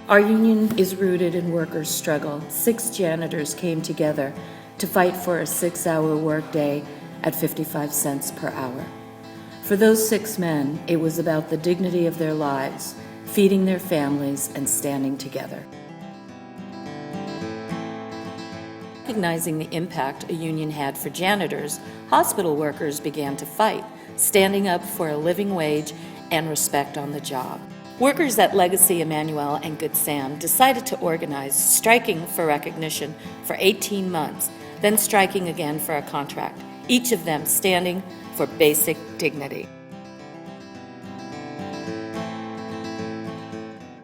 Our union is rooted in workers' struggle. 6 janitors came together to fight for a 6-hour workday at 55 cents per hour. For those 6 men, it was about the dignity of their lives, feeding their families, and standing together. Recognizing the impact a union had for janitors, hospital workers began to fight, standing up for a living wage and respect on the job. Workers at Legacy Emmanuel and Good Sam decided to organize, striking for recognition for 18 months, then striking again for a contract, each of them standing for basic dignity.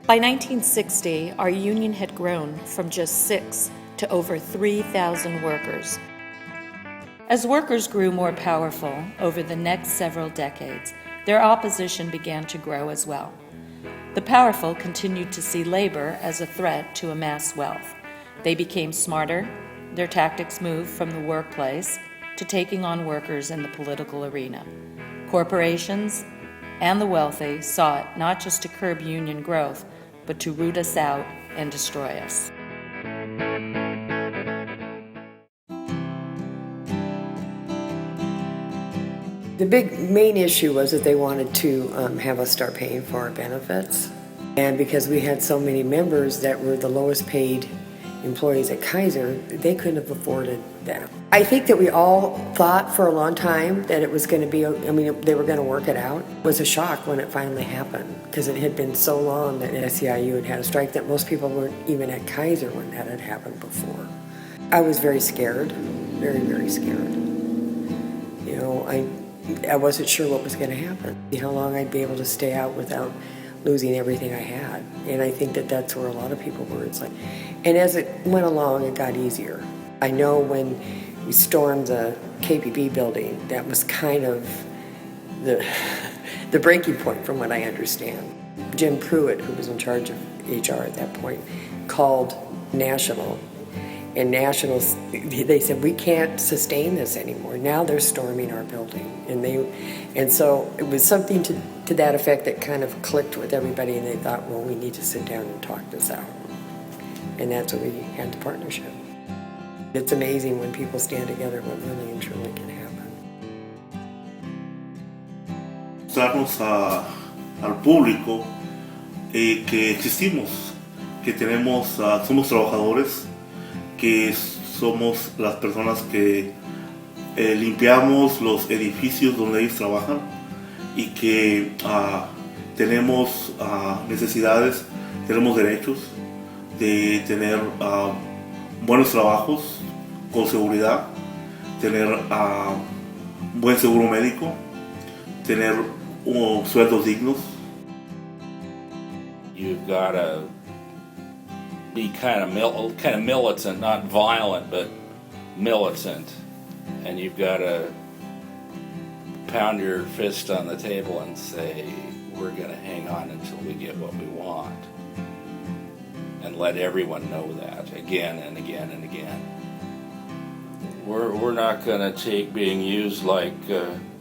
By 1960, our union had grown from just 6 to over 3,000 workers. As workers grew more powerful over the next several decades, their opposition began to grow as well. The powerful continued to see labor as a threat to amass wealth. They became smarter. Their tactics moved from the workplace to taking on workers in the political arena. Corporations and the wealthy sought not just to curb union growth, but to root us out and destroy us. The main issue was that they wanted to have us start paying for our benefits. And because we had so many members that were the lowest paid employees at Kaiser, they couldn't have afforded that. I think that we all thought for a long time that it was going to be, they were going to work it out. It was a shock when it finally happened, because it had been so long that SEIU had a strike that most people weren't even at Kaiser when that had happened before. I was very scared, very, very scared. You know, I wasn't sure what was going to happen, how long I'd be able to stay out without losing everything I had. And I think that that's where a lot of people were. It's like, and as it went along, it got easier. I know when we stormed the KPB building, that was kind of the breaking point from what I understand. Jim Pruitt, who was in charge of HR at that point, called National. And Nationals, they said, we can't sustain this anymore. Now they're storming our building. And so it was something to that effect that kind of clicked with everybody, and they thought, well, we need to sit down and talk this out. And that's when we had the partnership. It's amazing when people stand together what really and truly can happen. Mostrarnos al público que existimos, que tenemos, somos trabajadores, que somos las personas que limpiamos los edificios donde ellos trabajan y que tenemos necesidades, tenemos derechos de tener buenos trabajos con seguridad, tener buen seguro médico, tener sueldos dignos. You've got to be kind of militant, not violent, but militant. And you've got to pound your fist on the table and say, we're going to hang on until we get what we want. And let everyone know that again and again and again. We're not going to take being used like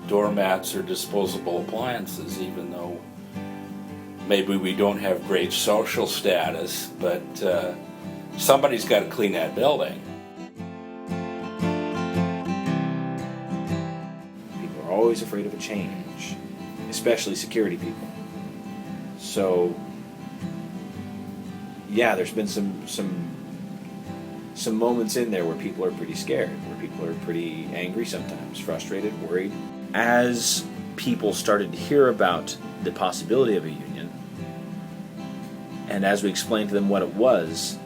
doormats or disposable appliances, even though maybe we don't have great social status, but somebody's got to clean that building. People are always afraid of a change, especially security people. So, yeah, there's been some moments in there where people are pretty scared, where people are pretty angry sometimes, frustrated, worried. As people started to hear about the possibility of a union, and as we explained to them what it was,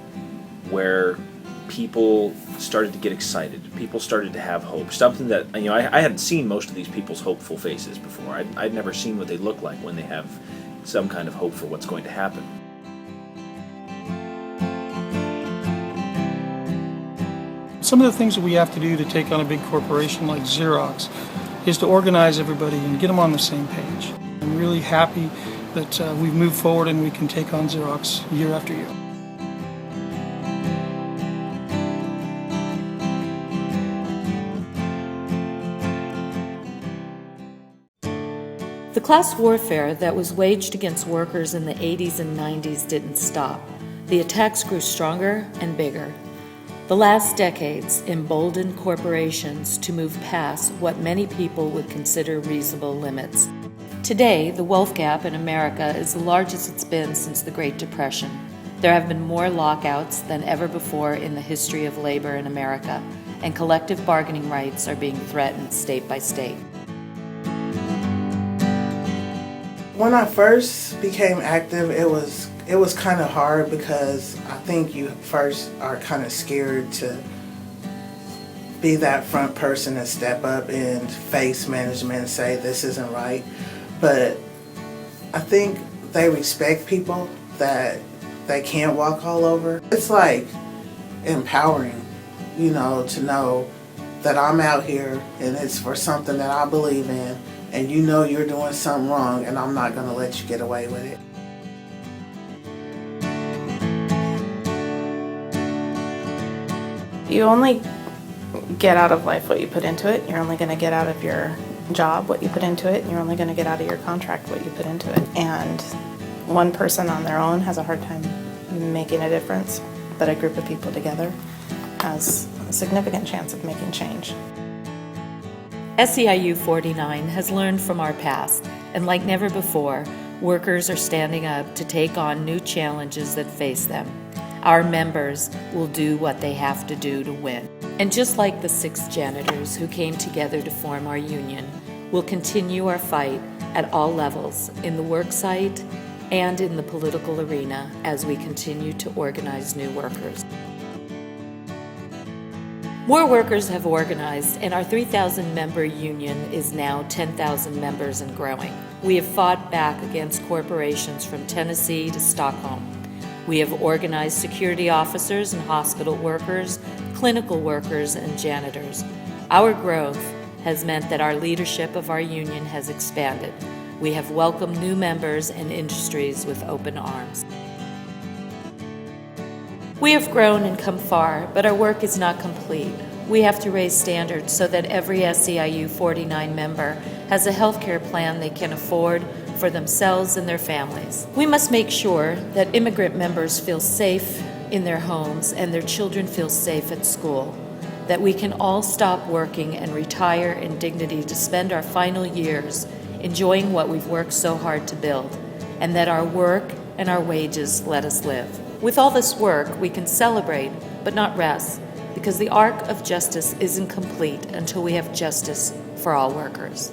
where people started to get excited, people started to have hope, something that, you know, I hadn't seen most of these people's hopeful faces before. I'd never seen what they look like when they have some kind of hope for what's going to happen. Some of the things that we have to do to take on a big corporation like Xerox is to organize everybody and get them on the same page. I'm really happy that we've moved forward and we can take on Xerox year after year. The class warfare that was waged against workers in the 80s and 90s didn't stop. the attacks grew stronger and bigger. The last decades emboldened corporations to move past what many people would consider reasonable limits. Today, the wealth gap in America is the largest it's been since the Great Depression. There have been more lockouts than ever before in the history of labor in America, and collective bargaining rights are being threatened state by state. When I first became active, it was kind of hard because I think you first are kind of scared to be that front person and step up and face management and say this isn't right. But I think they respect people that they can't walk all over. It's like empowering, to know that I'm out here and it's for something that I believe in, and you're doing something wrong and I'm not going to let you get away with it. You only get out of life what you put into it. You're only going to get out of your job what you put into it. And you're only going to get out of your contract what you put into it. And one person on their own has a hard time making a difference, but a group of people together has a significant chance of making change. SEIU 49 has learned from our past, and like never before, workers are standing up to take on new challenges that face them. Our members will do what they have to do to win. And just like the 6 janitors who came together to form our union, we'll continue our fight at all levels, in the work site and in the political arena, as we continue to organize new workers. More workers have organized, and our 3,000-member union is now 10,000 members and growing. We have fought back against corporations from Tennessee to Stockholm. We have organized security officers and hospital workers, clinical workers, and janitors. Our growth has meant that our leadership of our union has expanded. We have welcomed new members and industries with open arms. We have grown and come far, but our work is not complete. We have to raise standards so that every SEIU 49 member has a healthcare plan they can afford for themselves and their families. We must make sure that immigrant members feel safe in their homes and their children feel safe at school, that we can all stop working and retire in dignity to spend our final years enjoying what we've worked so hard to build, and that our work and our wages let us live. With all this work, we can celebrate, but not rest, because the arc of justice isn't complete until we have justice for all workers.